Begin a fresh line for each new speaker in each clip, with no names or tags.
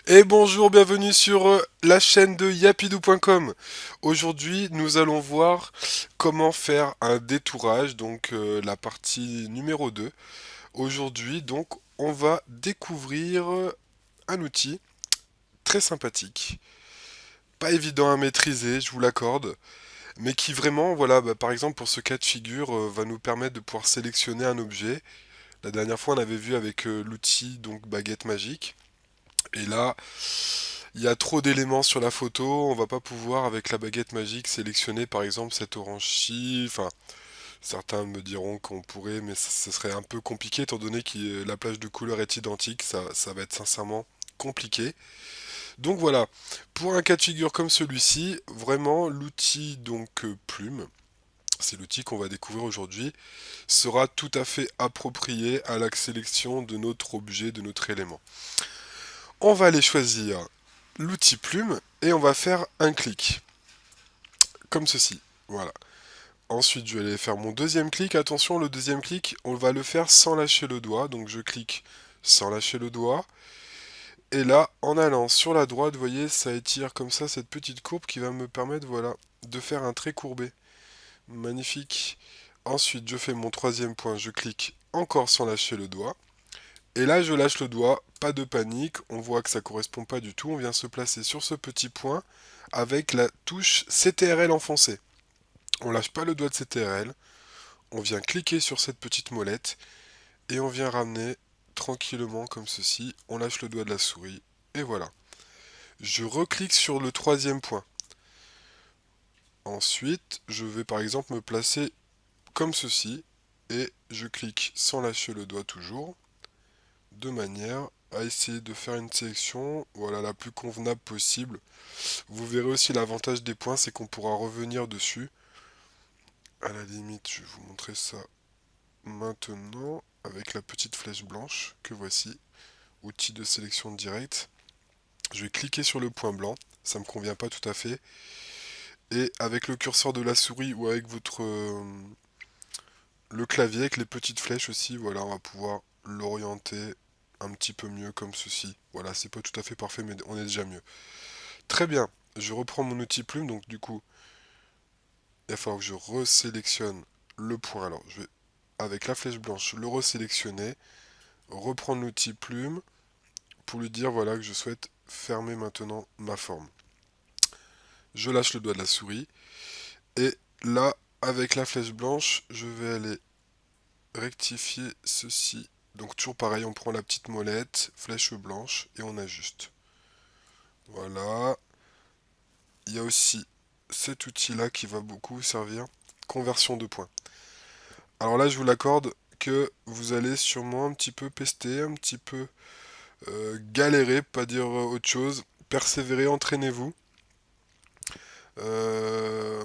Et bonjour, bienvenue sur la chaîne de yapidou.com. Aujourd'hui, nous allons voir comment faire un détourage, donc la partie numéro 2. Aujourd'hui, donc, on va découvrir un outil très sympathique, pas évident à maîtriser, je vous l'accorde, mais qui vraiment, voilà, par exemple pour ce cas de figure, va nous permettre de pouvoir sélectionner un objet. La dernière fois, on avait vu avec l'outil donc baguette magique. Et là, il y a trop d'éléments sur la photo, on va pas pouvoir avec la baguette magique sélectionner par exemple cet orange-ci. Enfin, certains me diront qu'on pourrait, mais ce serait un peu compliqué étant donné que la plage de couleurs est identique, ça va être sincèrement compliqué. Donc voilà, pour un cas de figure comme celui-ci, vraiment l'outil donc plume, c'est l'outil qu'on va découvrir aujourd'hui, sera tout à fait approprié à la sélection de notre objet, de notre élément. On va aller choisir l'outil plume et on va faire un clic, comme ceci. Voilà. Ensuite, je vais aller faire mon deuxième clic. Attention, le deuxième clic, on va le faire sans lâcher le doigt. Donc je clique sans lâcher le doigt. Et là, en allant sur la droite, vous voyez, ça étire comme ça cette petite courbe qui va me permettre, voilà, de faire un trait courbé. Magnifique. Ensuite, je fais mon troisième point, je clique encore sans lâcher le doigt. Et là, je lâche le doigt, pas de panique, on voit que ça correspond pas du tout. On vient se placer sur ce petit point avec la touche CTRL enfoncée. On lâche pas le doigt de CTRL, on vient cliquer sur cette petite molette et on vient ramener tranquillement comme ceci. On lâche le doigt de la souris et voilà. Je reclique sur le troisième point. Ensuite, je vais par exemple me placer comme ceci et je clique sans lâcher le doigt toujours, de manière à essayer de faire une sélection, voilà, la plus convenable possible. Vous verrez aussi l'avantage des points, c'est qu'on pourra revenir dessus. À la limite, je vais vous montrer ça maintenant avec la petite flèche blanche que voici, outil de sélection directe. Je vais cliquer sur le point blanc, ça me convient pas tout à fait. Et avec le curseur de la souris ou avec votre le clavier, avec les petites flèches aussi, voilà, on va pouvoir l'orienter un petit peu mieux comme ceci. Voilà, c'est pas tout à fait parfait, mais on est déjà mieux. Très bien, je reprends mon outil plume, donc du coup, il va falloir que je resélectionne le point. Alors, je vais, avec la flèche blanche, le resélectionner, reprendre l'outil plume, pour lui dire, voilà, que je souhaite fermer maintenant ma forme. Je lâche le doigt de la souris, et là, avec la flèche blanche, je vais aller rectifier ceci. Donc toujours pareil, on prend la petite molette, flèche blanche, et on ajuste. Voilà. Il y a aussi cet outil-là qui va beaucoup vous servir. Conversion de points. Alors là, je vous l'accorde que vous allez sûrement un petit peu pester, un petit peu galérer, pas dire autre chose. Persévérer, entraînez-vous. Euh,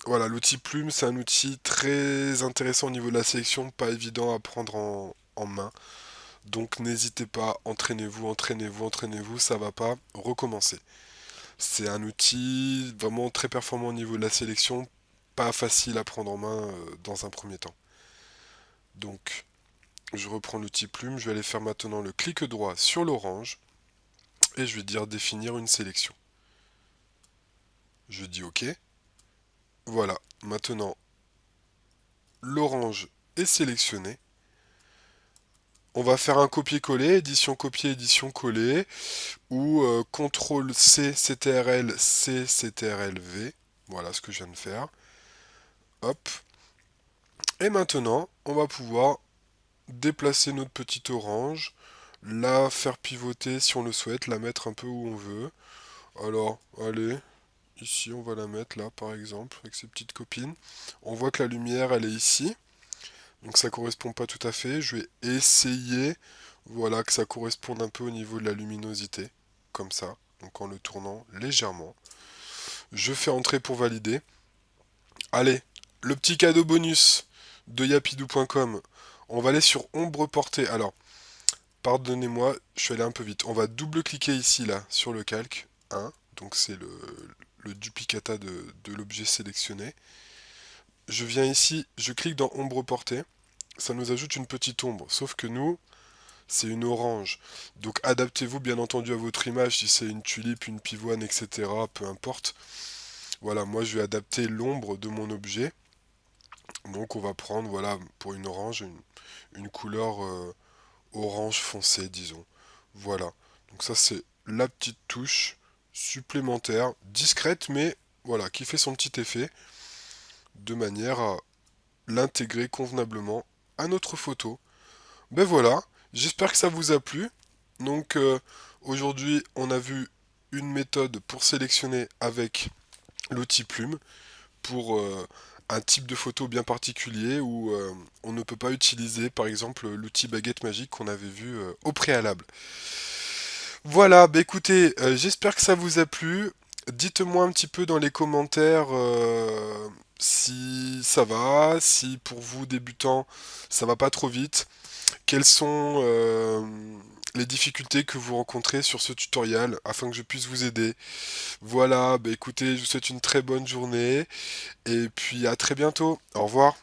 voilà, l'outil plume, c'est un outil très intéressant au niveau de la sélection, pas évident à prendre en main. Donc n'hésitez pas, entraînez-vous, entraînez-vous, entraînez-vous, ça va pas, recommencer. C'est un outil vraiment très performant au niveau de la sélection, pas facile à prendre en main dans un premier temps. Donc je reprends l'outil plume, je vais aller faire maintenant le clic droit sur l'orange et je vais dire définir une sélection. Je dis OK. Voilà, maintenant l'orange est sélectionné. On va faire un copier-coller, édition copier, édition coller, ou CTRL C, CTRL C, CTRL V. Voilà ce que je viens de faire. Hop. Et maintenant, on va pouvoir déplacer notre petite orange, la faire pivoter si on le souhaite, la mettre un peu où on veut. Alors, allez, ici on va la mettre là par exemple, avec ses petites copines. On voit que la lumière elle est ici, donc ça correspond pas tout à fait. Je vais essayer, voilà, que ça corresponde un peu au niveau de la luminosité, comme ça, donc en le tournant légèrement. Je fais entrer pour valider. Allez, le petit cadeau bonus de yapidou.com. On va aller sur ombre portée. Alors, pardonnez-moi, je suis allé un peu vite. On va double-cliquer ici, là, sur le calque. 1. Donc c'est le duplicata de l'objet sélectionné. Je viens ici, je clique dans ombre portée, ça nous ajoute une petite ombre, sauf que nous, c'est une orange. Donc adaptez-vous bien entendu à votre image, si c'est une tulipe, une pivoine, etc., peu importe. Voilà, moi je vais adapter l'ombre de mon objet. Donc on va prendre, voilà, pour une orange, une couleur orange foncé, disons. Voilà. Donc ça c'est la petite touche supplémentaire, discrète, mais voilà, qui fait son petit effet, de manière à l'intégrer convenablement à notre photo. Ben voilà, j'espère que ça vous a plu. Donc aujourd'hui on a vu une méthode pour sélectionner avec l'outil plume pour un type de photo bien particulier où on ne peut pas utiliser par exemple l'outil baguette magique qu'on avait vu au préalable. Voilà, bah écoutez, j'espère que ça vous a plu. Dites-moi un petit peu dans les commentaires si ça va, si pour vous débutants ça va pas trop vite. Quelles sont les difficultés que vous rencontrez sur ce tutoriel afin que je puisse vous aider. Voilà, bah écoutez, je vous souhaite une très bonne journée et puis à très bientôt. Au revoir.